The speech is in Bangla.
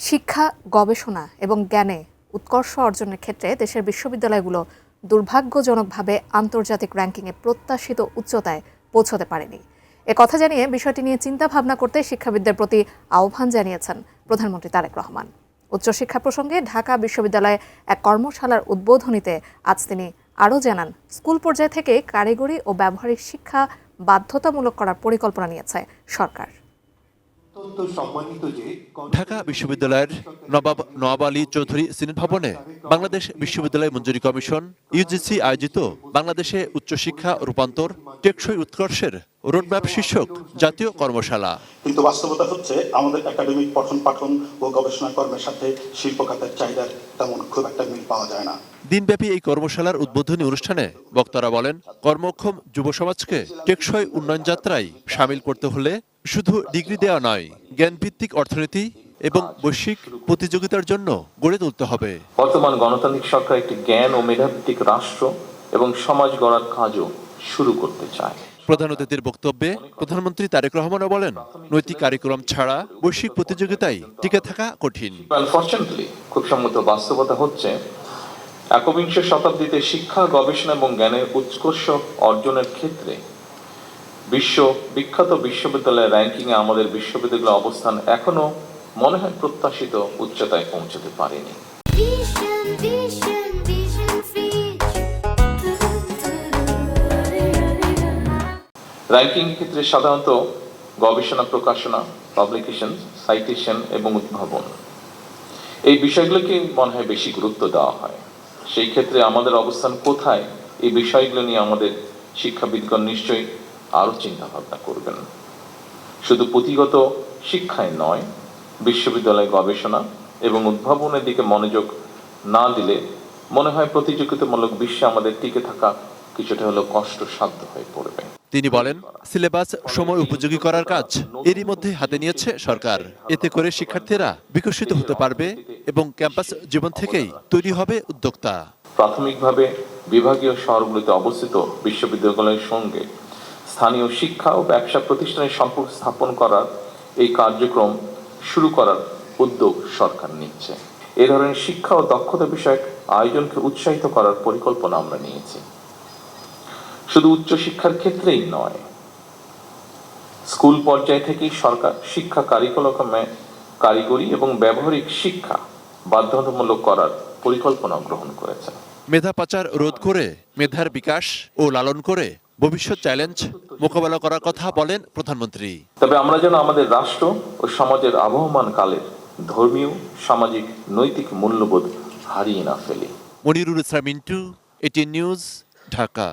শিক্ষা, গবেষণা এবং জ্ঞানে উৎকর্ষ অর্জনের ক্ষেত্রে দেশের বিশ্ববিদ্যালয়গুলো দুর্ভাগ্যজনকভাবে আন্তর্জাতিক র্যাঙ্কিংয়ে প্রত্যাশিত উচ্চতায় পৌঁছতে পারেনি। কথা জানিয়ে বিষয়টি নিয়ে চিন্তা ভাবনা করতে শিক্ষাবিদদের প্রতি আহ্বান জানিয়েছেন প্রধানমন্ত্রী তারেক রহমান। উচ্চশিক্ষা প্রসঙ্গে ঢাকা বিশ্ববিদ্যালয়ে এক কর্মশালার উদ্বোধনীতে আজ তিনি আরও জানান, স্কুল পর্যায় থেকে কারিগরি ও ব্যবহারিক শিক্ষা বাধ্যতামূলক করার পরিকল্পনা নিয়েছে সরকার। ঢাকা বিশ্ববিদ্যালয়ের নবাব নওয়াব আলী চৌধুরী সিনেট ভবনে বাংলাদেশ বিশ্ববিদ্যালয় মঞ্জুরি কমিশন ইউজিসি আয়োজিত বাংলাদেশে উচ্চশিক্ষা রূপান্তর টেকসই উৎকর্ষের রোডম্যাপ শীর্ষক জাতীয় কর্মশালা। কিন্তু বাস্তবতা হচ্ছে আমাদের একাডেমিক পঠন পাঠন ও গবেষণা কর্মের সাথে শিল্প খাতের চাহিদার তেমন খুব একটা মিল পাওয়া যায় না। দিনব্যাপী এই কর্মশালার উদ্বোধনী অনুষ্ঠানে বক্তারা বলেন, কর্মক্ষম যুব সমাজকে টেকসই উন্নয়ন যাত্রায় সামিল করতে হলে শুধু ডিগ্রি দেওয়া নয়, জ্ঞানভিত্তিক অর্থনীতি এবং বৈশ্বিক প্রতিযোগিতার জন্য গড়ে তুলতে হবে। বর্তমান গণতান্ত্রিক সরকার একটি জ্ঞান ও মেধাভিত্তিক রাষ্ট্র এবং সমাজ গড়ার কাজও শুরু করতে চায়। প্রধান অতিথির বক্তব্যে প্রধানমন্ত্রী তারেক রহমানও বলেন, নৈতিক কারিকুলাম ছাড়া বৈশ্বিক প্রতিযোগিতায় টিকে থাকা কঠিন। আনফরচুনেটলি খুব সম্মত বাস্তবতা হচ্ছে একবিংশ শতাব্দীতে শিক্ষা, গবেষণা এবং জ্ঞানের উৎকর্ষ অর্জনের ক্ষেত্রে বিখ্যাত বিশ্ববিদ্যালয়ের র্যাঙ্কিংয়ে আমাদের বিশ্ববিদ্যালয়ের অবস্থান এখনো মনে হয় প্রত্যাশিত উচ্চতায় পৌঁছতে পারেনি। র্যাঙ্কিং ক্ষেত্রে সাধারণত গবেষণা, প্রকাশনা, পাবলিকেশন, সাইটেশন এবং উদ্ভাবন এই বিষয়গুলোকে মনে হয় বেশি গুরুত্ব দেওয়া হয়। সেই ক্ষেত্রে আমাদের অবস্থান কোথায়, এই বিষয়গুলো নিয়ে আমাদের শিক্ষাবিদগণ নিশ্চয়ই আরও চিন্তা ভাবনা করবেন। শুধু পুঁথিগত শিক্ষায় নয়, বিশ্ববিদ্যালয় গবেষণা এবং উদ্ভাবনের দিকে মনোযোগ না দিলে মনে হয় প্রতিযোগিতামূলক বিশ্বে আমাদের টিকে থাকা কিছুটা হলেও কষ্টসাধ্য হয়ে পড়বে। তিনি বলেন, সিলেবাস সময় উপযোগী করার কাজ এরই মধ্যে হাতে নিয়েছে সরকার। এতে করে শিক্ষার্থীরা বিকশিত হতে পারবে এবং ক্যাম্পাস জীবন থেকেই তৈরি হবে উদ্যোক্তা। প্রাথমিকভাবে বিভাগীয় শহরগুলিতে অবস্থিত বিশ্ববিদ্যালয়ের সঙ্গে স্থানীয় শিক্ষা ও ব্যবসা প্রতিষ্ঠানের সম্পর্ক স্থাপন করার এই কার্যক্রম শুরু করার উদ্যোগ সরকার নিচ্ছে। এ ধরনের শিক্ষা ও দক্ষতা বিষয়ক আয়োজনকে উৎসাহিত করার পরিকল্পনা আমরা নিয়েছি। শুধু উচ্চশিক্ষার ক্ষেত্রেই নয়, স্কুল পর্যায় থেকেই সরকার শিক্ষা কারিকুলামে কারিগরি এবং ব্যবহারিক শিক্ষা বাধ্যতামূলক করার পরিকল্পনা গ্রহণ করেছে। মেধা পাচার রোধ করে মেধার বিকাশ ও লালন করে ভবিষ্যৎ চ্যালেঞ্জ মোকাবেলা করার কথা বলেন প্রধানমন্ত্রী। তবে আমরা যেন আমাদের রাষ্ট্র ও সমাজের আবহমান কালের ধর্মীয়, সামাজিক, নৈতিক মূল্যবোধ হারিয়ে না ফেলি। Monirul Islam Mintu, ATN news, Dhaka.